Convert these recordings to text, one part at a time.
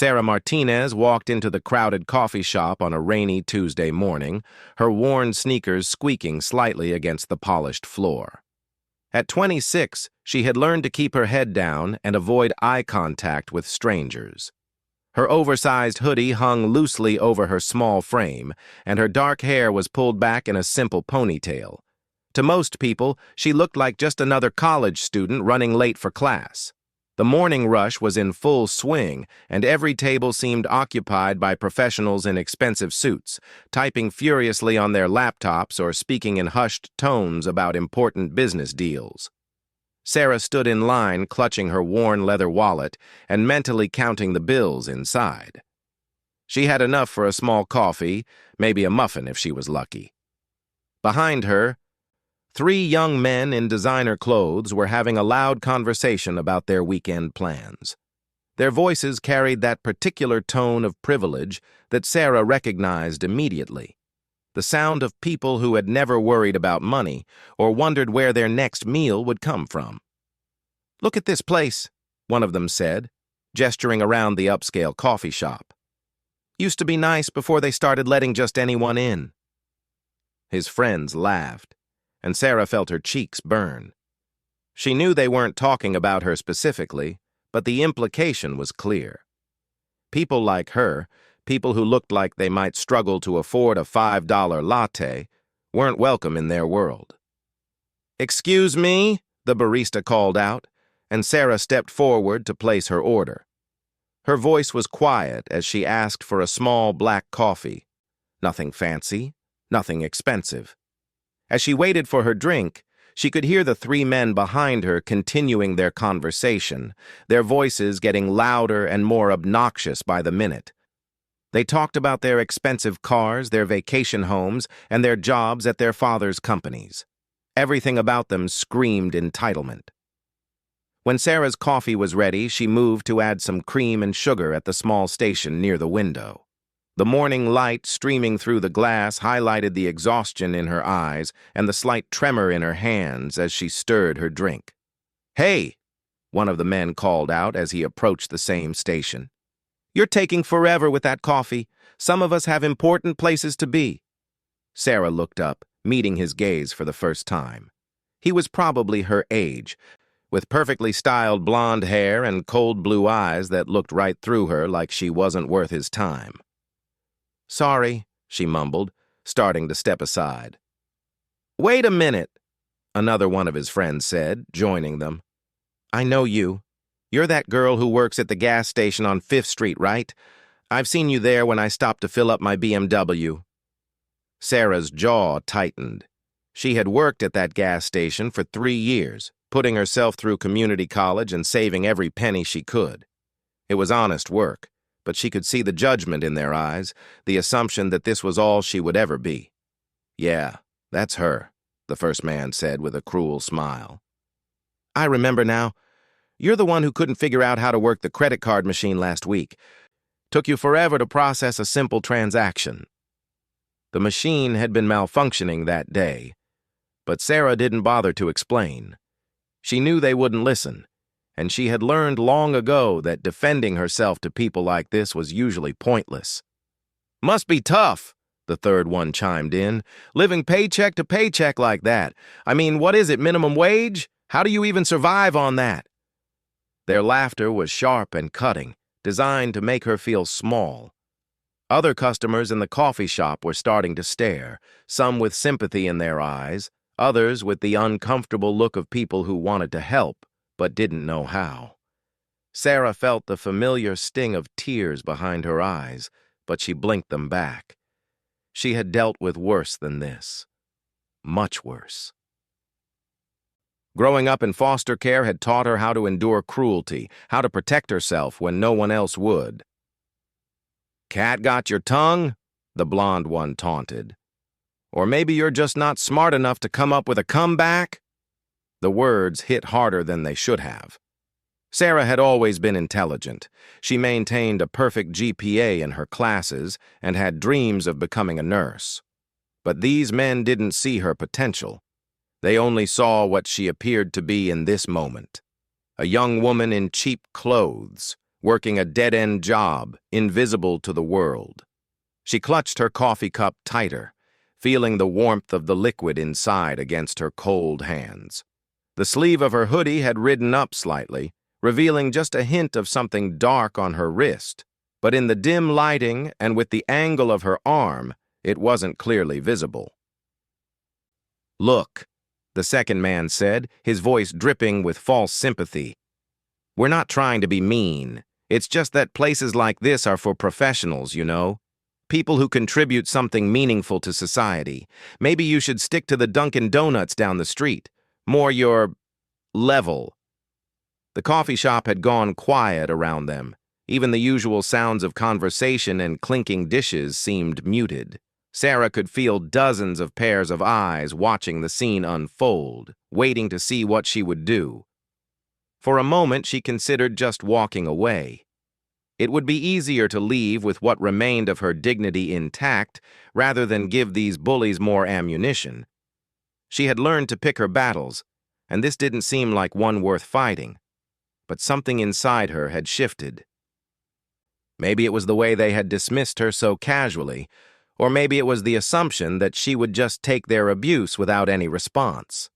Sarah Martinez walked into the crowded coffee shop on a rainy Tuesday morning, her worn sneakers squeaking slightly against the polished floor. At 26, she had learned to keep her head down and avoid eye contact with strangers. Her oversized hoodie hung loosely over her small frame, and her dark hair was pulled back in a simple ponytail. To most people, she looked like just another college student running late for class. The morning rush was in full swing, and every table seemed occupied by professionals in expensive suits, typing furiously on their laptops or speaking in hushed tones about important business deals. Sarah stood in line, clutching her worn leather wallet and mentally counting the bills inside. She had enough for a small coffee, maybe a muffin if she was lucky. Behind her, 3 young men in designer clothes were having a loud conversation about their weekend plans. Their voices carried that particular tone of privilege that Sarah recognized immediately. The sound of people who had never worried about money or wondered where their next meal would come from. "Look at this place," one of them said, gesturing around the upscale coffee shop. "Used to be nice before they started letting just anyone in." His friends laughed, and Sarah felt her cheeks burn. She knew they weren't talking about her specifically, but the implication was clear. People like her, people who looked like they might struggle to afford a $5 latte, weren't welcome in their world. "Excuse me," the barista called out, and Sarah stepped forward to place her order. Her voice was quiet as she asked for a small black coffee. Nothing fancy, nothing expensive. As she waited for her drink, she could hear the 3 men behind her continuing their conversation, their voices getting louder and more obnoxious by the minute. They talked about their expensive cars, their vacation homes, and their jobs at their father's companies. Everything about them screamed entitlement. When Sarah's coffee was ready, she moved to add some cream and sugar at the small station near the window. The morning light streaming through the glass highlighted the exhaustion in her eyes and the slight tremor in her hands as she stirred her drink. "Hey," one of the men called out as he approached the same station. "You're taking forever with that coffee. Some of us have important places to be." Sarah looked up, meeting his gaze for the first time. He was probably her age, with perfectly styled blonde hair and cold blue eyes that looked right through her like she wasn't worth his time. "Sorry," she mumbled, starting to step aside. "Wait a minute," another one of his friends said, joining them. "I know you. You're that girl who works at the gas station on 5th Street, right? I've seen you there when I stopped to fill up my BMW. Sarah's jaw tightened. She had worked at that gas station for 3 years, putting herself through community college and saving every penny she could. It was honest work, but she could see the judgment in their eyes, the assumption that this was all she would ever be. "Yeah, that's her," the first man said with a cruel smile. "I remember now. You're the one who couldn't figure out how to work the credit card machine last week. Took you forever to process a simple transaction." The machine had been malfunctioning that day, but Sarah didn't bother to explain. She knew they wouldn't listen, and she had learned long ago that defending herself to people like this was usually pointless. "Must be tough," the third one chimed in, "living paycheck to paycheck like that. I mean, what is it, minimum wage? How do you even survive on that?" Their laughter was sharp and cutting, designed to make her feel small. Other customers in the coffee shop were starting to stare, some with sympathy in their eyes, others with the uncomfortable look of people who wanted to help, but didn't know how. Sarah felt the familiar sting of tears behind her eyes, but she blinked them back. She had dealt with worse than this. Much worse. Growing up in foster care had taught her how to endure cruelty, how to protect herself when no one else would. "Cat got your tongue?" the blonde one taunted. "Or maybe you're just not smart enough to come up with a comeback?" The words hit harder than they should have. Sarah had always been intelligent. She maintained a perfect GPA in her classes and had dreams of becoming a nurse. But these men didn't see her potential. They only saw what she appeared to be in this moment. A young woman in cheap clothes, working a dead-end job, invisible to the world. She clutched her coffee cup tighter, feeling the warmth of the liquid inside against her cold hands. The sleeve of her hoodie had ridden up slightly, revealing just a hint of something dark on her wrist, but in the dim lighting and with the angle of her arm, it wasn't clearly visible. "Look," the second man said, his voice dripping with false sympathy. "We're not trying to be mean. It's just that places like this are for professionals, you know? People who contribute something meaningful to society. Maybe you should stick to the Dunkin' Donuts down the street. More your level." The coffee shop had gone quiet around them. Even the usual sounds of conversation and clinking dishes seemed muted. Sarah could feel dozens of pairs of eyes watching the scene unfold, waiting to see what she would do. For a moment, she considered just walking away. It would be easier to leave with what remained of her dignity intact rather than give these bullies more ammunition. She had learned to pick her battles, and this didn't seem like one worth fighting. But something inside her had shifted. Maybe it was the way they had dismissed her so casually, or maybe it was the assumption that she would just take their abuse without any response.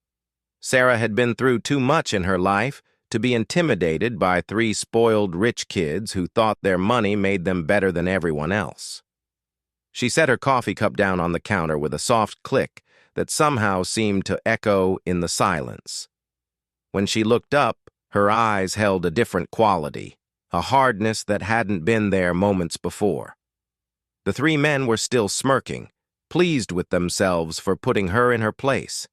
Sarah had been through too much in her life to be intimidated by 3 spoiled rich kids who thought their money made them better than everyone else. She set her coffee cup down on the counter with a soft click that somehow seemed to echo in the silence. When she looked up, her eyes held a different quality, a hardness that hadn't been there moments before. The 3 men were still smirking, pleased with themselves for putting her in her place.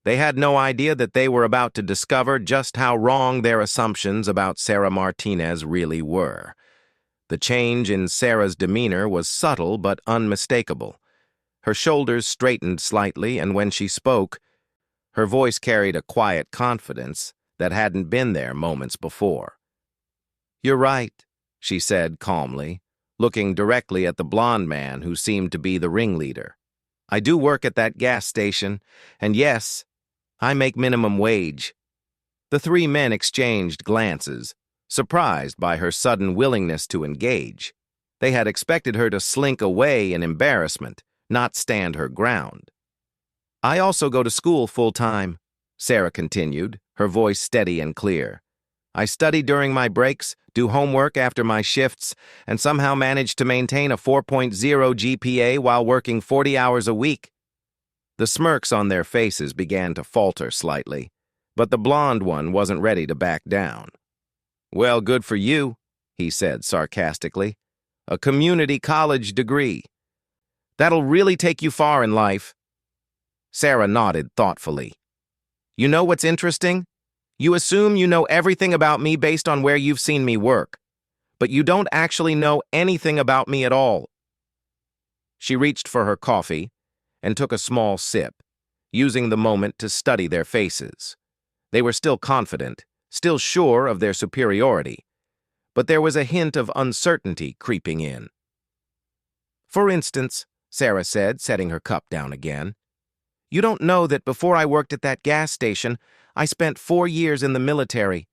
They had no idea that they were about to discover just how wrong their assumptions about Sarah Martinez really were. The change in Sarah's demeanor was subtle but unmistakable. Her shoulders straightened slightly, and when she spoke, her voice carried a quiet confidence that hadn't been there moments before. "You're right," she said calmly, looking directly at the blond man who seemed to be the ringleader. "I do work at that gas station, and yes, I make minimum wage." The 3 men exchanged glances, surprised by her sudden willingness to engage. They had expected her to slink away in embarrassment, not stand her ground. "I also go to school full-time," Sarah continued, her voice steady and clear. "I study during my breaks, do homework after my shifts, and somehow manage to maintain a 4.0 GPA while working 40 hours a week." The smirks on their faces began to falter slightly, but the blond one wasn't ready to back down. "Well, good for you," he said sarcastically. "A community college degree. That'll really take you far in life." Sarah nodded thoughtfully. "You know what's interesting? You assume you know everything about me based on where you've seen me work, but you don't actually know anything about me at all." She reached for her coffee and took a small sip, using the moment to study their faces. They were still confident, still sure of their superiority, but there was a hint of uncertainty creeping in. "For instance," Sarah said, setting her cup down again, "you don't know that before I worked at that gas station, I spent 4 years in the military.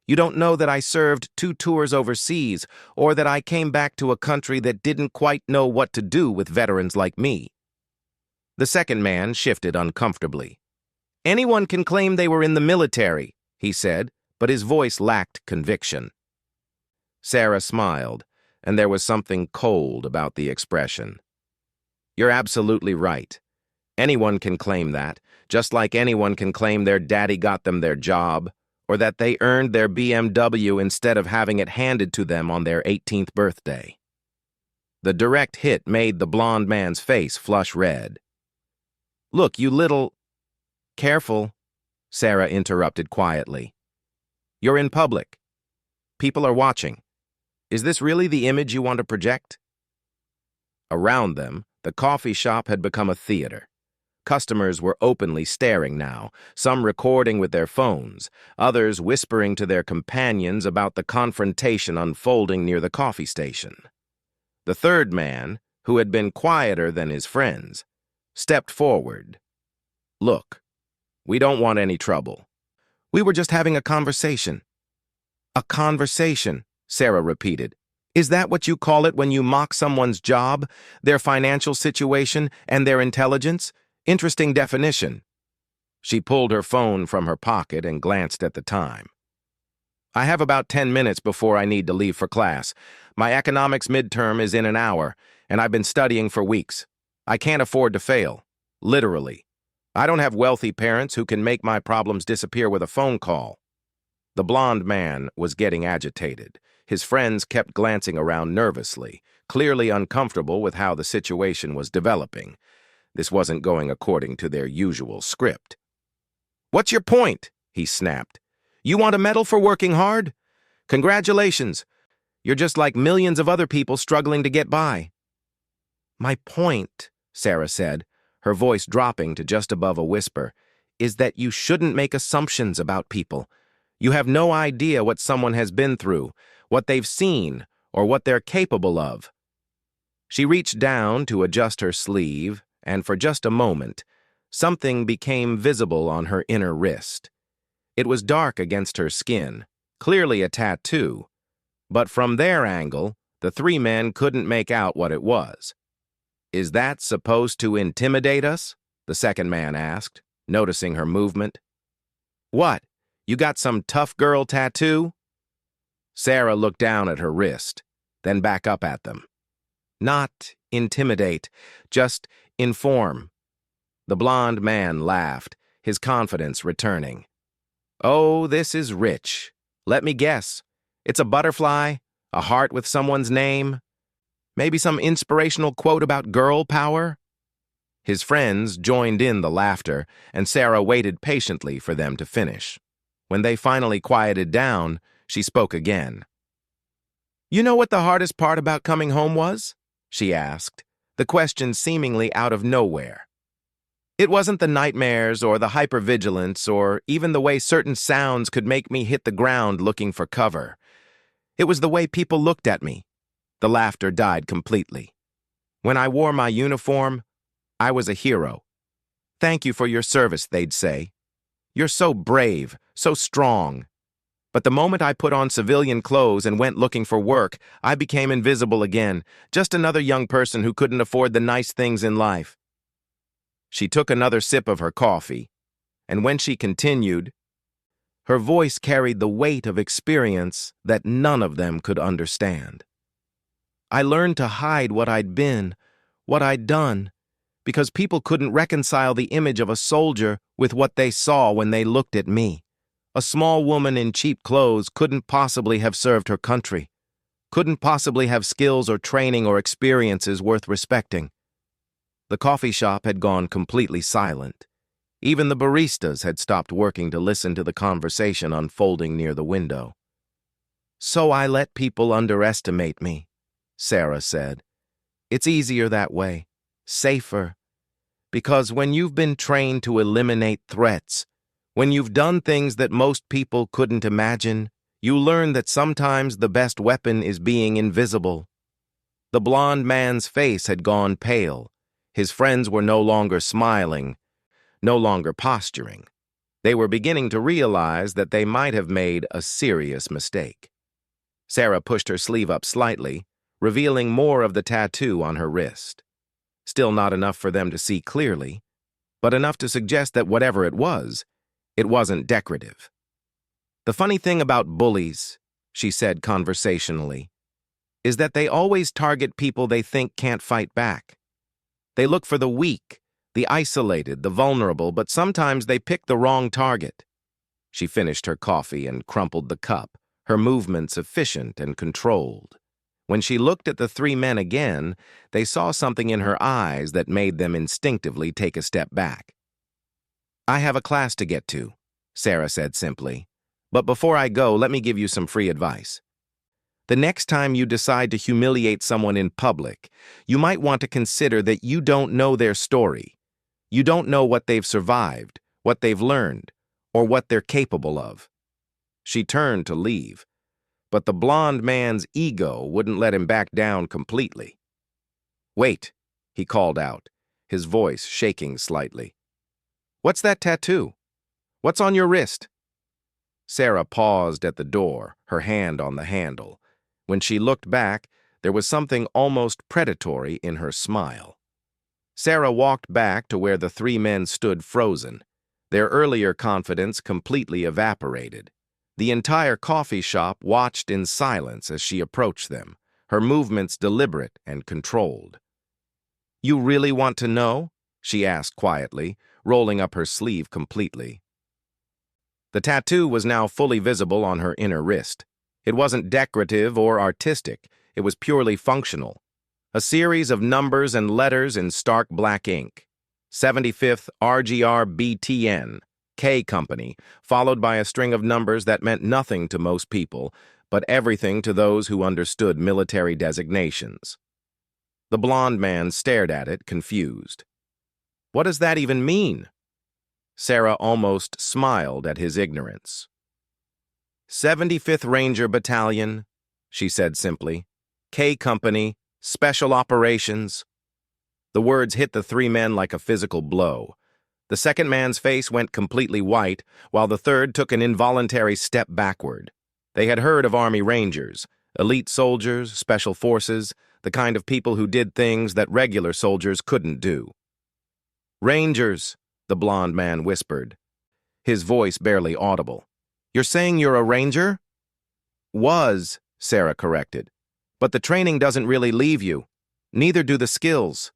You don't know that I served 2 tours overseas, or that I came back to a country that didn't quite know what to do with veterans like me." The second man shifted uncomfortably. "Anyone can claim they were in the military," he said, but his voice lacked conviction. Sarah smiled, and there was something cold about the expression. "You're absolutely right. Anyone can claim that, just like anyone can claim their daddy got them their job, or that they earned their BMW instead of having it handed to them on their 18th birthday. The direct hit made the blond man's face flush red. "Look, you little—" "Careful," Sarah interrupted quietly. "You're in public. People are watching. Is this really the image you want to project?" Around them, the coffee shop had become a theater. Customers were openly staring now, some recording with their phones, others whispering to their companions about the confrontation unfolding near the coffee station. The third man, who had been quieter than his friends, stepped forward. "Look, we don't want any trouble. We were just having a conversation." "A conversation," Sarah repeated. Is that what you call it when you mock someone's job, their financial situation, and their intelligence? Interesting definition. She pulled her phone from her pocket and glanced at the time. I have about 10 minutes before I need to leave for class. My economics midterm is in an hour, and I've been studying for weeks. I can't afford to fail. Literally. I don't have wealthy parents who can make my problems disappear with a phone call. The blond man was getting agitated. His friends kept glancing around nervously, clearly uncomfortable with how the situation was developing. This wasn't going according to their usual script. What's your point? He snapped. You want a medal for working hard? Congratulations. You're just like millions of other people struggling to get by. My point, Sarah said, her voice dropping to just above a whisper, is that you shouldn't make assumptions about people. You have no idea what someone has been through, what they've seen, or what they're capable of. She reached down to adjust her sleeve, and for just a moment, something became visible on her inner wrist. It was dark against her skin, clearly a tattoo, but from their angle, the three men couldn't make out what it was. Is that supposed to intimidate us? The second man asked, noticing her movement. What? You got some tough girl tattoo? Sarah looked down at her wrist, then back up at them. Not intimidate, just inform. The blond man laughed, his confidence returning. Oh, this is rich. Let me guess. It's a butterfly, a heart with someone's name, maybe some inspirational quote about girl power? His friends joined in the laughter, and Sarah waited patiently for them to finish. When they finally quieted down, she spoke again. You know what the hardest part about coming home was? She asked, the question seemingly out of nowhere. It wasn't the nightmares or the hypervigilance or even the way certain sounds could make me hit the ground looking for cover. It was the way people looked at me. The laughter died completely. When I wore my uniform, I was a hero. Thank you for your service, they'd say. You're so brave, so strong. But the moment I put on civilian clothes and went looking for work, I became invisible again, just another young person who couldn't afford the nice things in life. She took another sip of her coffee, and when she continued, her voice carried the weight of experience that none of them could understand. I learned to hide what I'd been, what I'd done, because people couldn't reconcile the image of a soldier with what they saw when they looked at me. A small woman in cheap clothes couldn't possibly have served her country, couldn't possibly have skills or training or experiences worth respecting. The coffee shop had gone completely silent. Even the baristas had stopped working to listen to the conversation unfolding near the window. So I let people underestimate me, Sarah said. It's easier that way, safer. Because when you've been trained to eliminate threats, when you've done things that most people couldn't imagine, you learn that sometimes the best weapon is being invisible. The blond man's face had gone pale. His friends were no longer smiling, no longer posturing. They were beginning to realize that they might have made a serious mistake. Sarah pushed her sleeve up slightly, revealing more of the tattoo on her wrist. Still not enough for them to see clearly, but enough to suggest that whatever it wasn't decorative. The funny thing about bullies, she said conversationally, is that they always target people they think can't fight back. They look for the weak, the isolated, the vulnerable, but sometimes they pick the wrong target. She finished her coffee and crumpled the cup, her movements efficient and controlled. When she looked at the three men again, they saw something in her eyes that made them instinctively take a step back. I have a class to get to, Sarah said simply. But before I go, let me give you some free advice. The next time you decide to humiliate someone in public, you might want to consider that you don't know their story. You don't know what they've survived, what they've learned, or what they're capable of. She turned to leave, but the blond man's ego wouldn't let him back down completely. Wait, he called out, his voice shaking slightly. What's that tattoo? What's on your wrist? Sarah paused at the door, her hand on the handle. When she looked back, there was something almost predatory in her smile. Sarah walked back to where the three men stood frozen. Their earlier confidence completely evaporated. The entire coffee shop watched in silence as she approached them, her movements deliberate and controlled. "You really want to know?" she asked quietly, rolling up her sleeve completely. The tattoo was now fully visible on her inner wrist. It wasn't decorative or artistic, it was purely functional. A series of numbers and letters in stark black ink. 75th RGRBTN, K Company, followed by a string of numbers that meant nothing to most people, but everything to those who understood military designations. The blond man stared at it, confused. "What does that even mean?" Sarah almost smiled at his ignorance. 75th Ranger Battalion, she said simply. K Company, Special Operations. The words hit the three men like a physical blow. The second man's face went completely white, while the third took an involuntary step backward. They had heard of Army Rangers, elite soldiers, special forces, the kind of people who did things that regular soldiers couldn't do. "Rangers," the blond man whispered, his voice barely audible. "You're saying you're a ranger?" "Was," Sarah corrected. "But the training doesn't really leave you. Neither do the skills."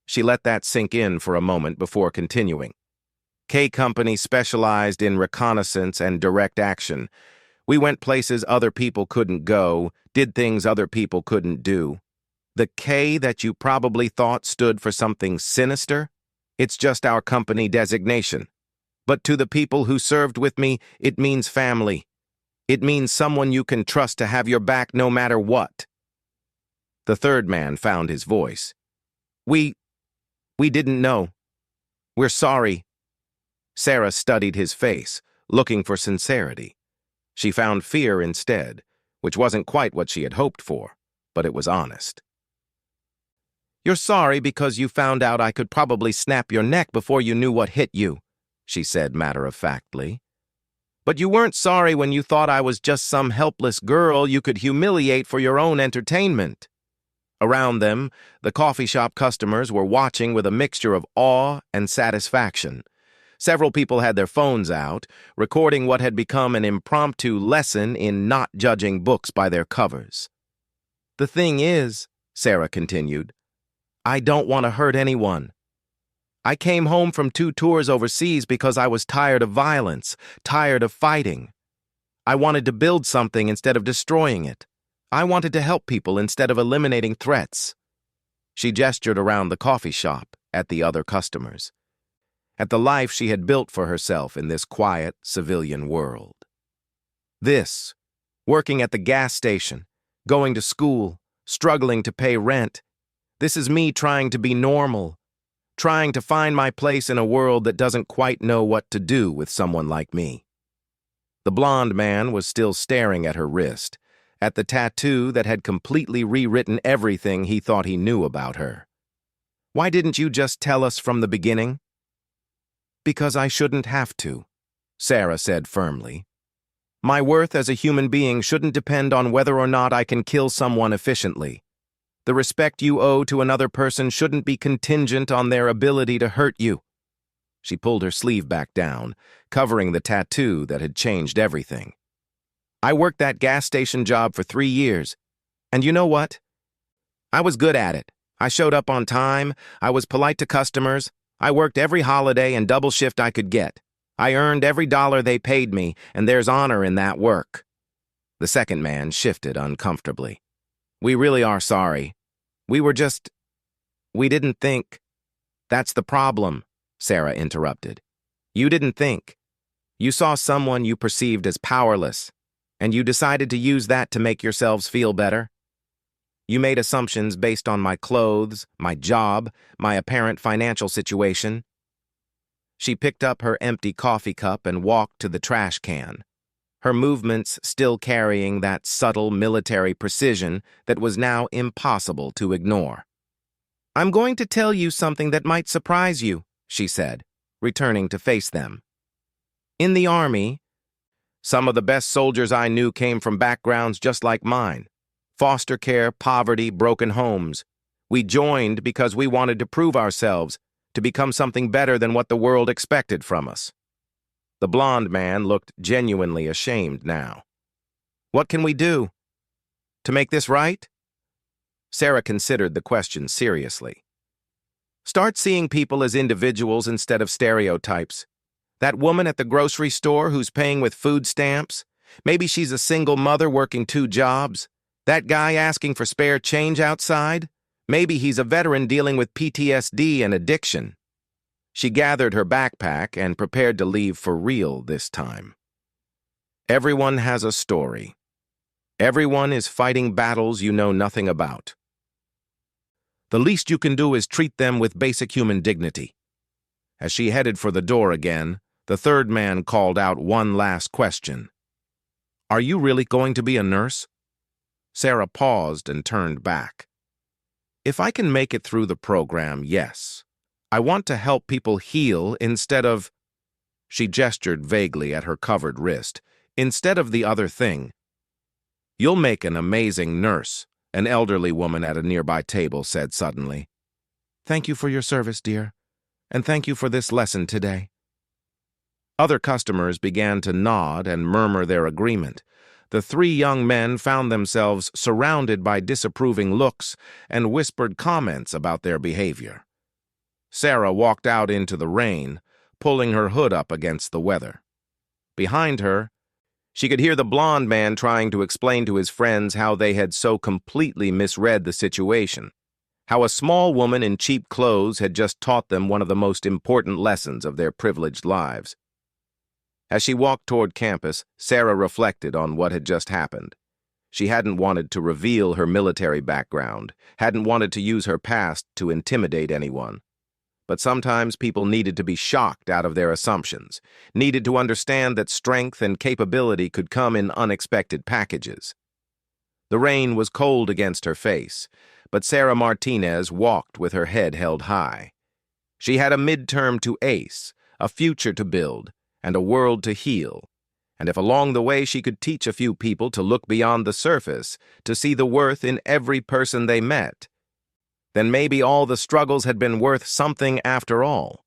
She let that sink in for a moment before continuing. "K Company specialized in reconnaissance and direct action. We went places other people couldn't go, did things other people couldn't do. The K that you probably thought stood for something sinister? It's just our company designation. But to the people who served with me, it means family. It means someone you can trust to have your back no matter what." The third man found his voice. We didn't know. We're sorry." Sarah studied his face, looking for sincerity. She found fear instead, which wasn't quite what she had hoped for, but it was honest. "You're sorry because you found out I could probably snap your neck before you knew what hit you," she said matter-of-factly. "But you weren't sorry when you thought I was just some helpless girl you could humiliate for your own entertainment." Around them, the coffee shop customers were watching with a mixture of awe and satisfaction. Several people had their phones out, recording what had become an impromptu lesson in not judging books by their covers. "The thing is," Sarah continued, "I don't want to hurt anyone. I came home from 2 tours overseas because I was tired of violence, tired of fighting. I wanted to build something instead of destroying it. I wanted to help people instead of eliminating threats." She gestured around the coffee shop at the other customers, at the life she had built for herself in this quiet, civilian world. This, working at the gas station, going to school, struggling to pay rent, this is me trying to be normal, trying to find my place in a world that doesn't quite know what to do with someone like me. The blond man was still staring at her wrist, at the tattoo that had completely rewritten everything he thought he knew about her. "Why didn't you just tell us from the beginning?" "Because I shouldn't have to," Sarah said firmly. "My worth as a human being shouldn't depend on whether or not I can kill someone efficiently. The respect you owe to another person shouldn't be contingent on their ability to hurt you." She pulled her sleeve back down, covering the tattoo that had changed everything. "I worked that gas station job for 3 years. And you know what? I was good at it. I showed up on time. I was polite to customers. I worked every holiday and double shift I could get. I earned every dollar they paid me, and there's honor in that work." The second man shifted uncomfortably. "We really are sorry. We didn't think." "That's the problem," Sarah interrupted. "You didn't think. You saw someone you perceived as powerless, and you decided to use that to make yourselves feel better. You made assumptions based on my clothes, my job, my apparent financial situation." She picked up her empty coffee cup and walked to the trash can, her movements still carrying that subtle military precision that was now impossible to ignore. "I'm going to tell you something that might surprise you," she said, returning to face them. "In the Army, some of the best soldiers I knew came from backgrounds just like mine. Foster care, poverty, broken homes. We joined because we wanted to prove ourselves, to become something better than what the world expected from us. The blond man looked genuinely ashamed now. What can we do? To make this right? Sarah considered the question seriously. Start seeing people as individuals instead of stereotypes. That woman at the grocery store who's paying with food stamps, maybe she's a single mother working 2 jobs. That guy asking for spare change outside, maybe he's a veteran dealing with PTSD and addiction. She gathered her backpack and prepared to leave for real this time. Everyone has a story. Everyone is fighting battles you know nothing about. The least you can do is treat them with basic human dignity. As she headed for the door again, the third man called out one last question. Are you really going to be a nurse? Sarah paused and turned back. If I can make it through the program, yes. I want to help people heal instead of... She gestured vaguely at her covered wrist. Instead of the other thing. You'll make an amazing nurse, an elderly woman at a nearby table said suddenly. Thank you for your service, dear, and thank you for this lesson today. Other customers began to nod and murmur their agreement. The 3 young men found themselves surrounded by disapproving looks and whispered comments about their behavior. Sarah walked out into the rain, pulling her hood up against the weather. Behind her, she could hear the blond man trying to explain to his friends how they had so completely misread the situation, how a small woman in cheap clothes had just taught them one of the most important lessons of their privileged lives. As she walked toward campus, Sarah reflected on what had just happened. She hadn't wanted to reveal her military background, hadn't wanted to use her past to intimidate anyone. But sometimes people needed to be shocked out of their assumptions, needed to understand that strength and capability could come in unexpected packages. The rain was cold against her face, but Sarah Martinez walked with her head held high. She had a midterm to ace, a future to build, and a world to heal. And if along the way she could teach a few people to look beyond the surface, to see the worth in every person they met, then maybe all the struggles had been worth something after all.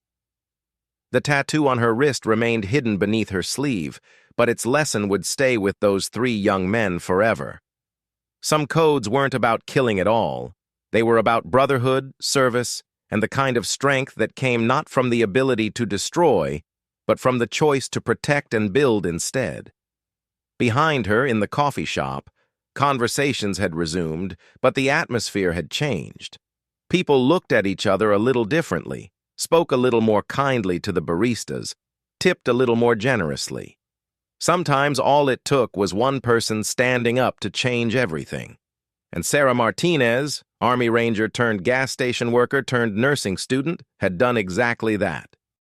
The tattoo on her wrist remained hidden beneath her sleeve, but its lesson would stay with those 3 young men forever. Some codes weren't about killing at all. They were about brotherhood, service, and the kind of strength that came not from the ability to destroy, but from the choice to protect and build instead. Behind her, in the coffee shop, conversations had resumed, but the atmosphere had changed. People looked at each other a little differently, spoke a little more kindly to the baristas, tipped a little more generously. Sometimes all it took was one person standing up to change everything. And Sarah Martinez, Army Ranger turned gas station worker turned nursing student, had done exactly that.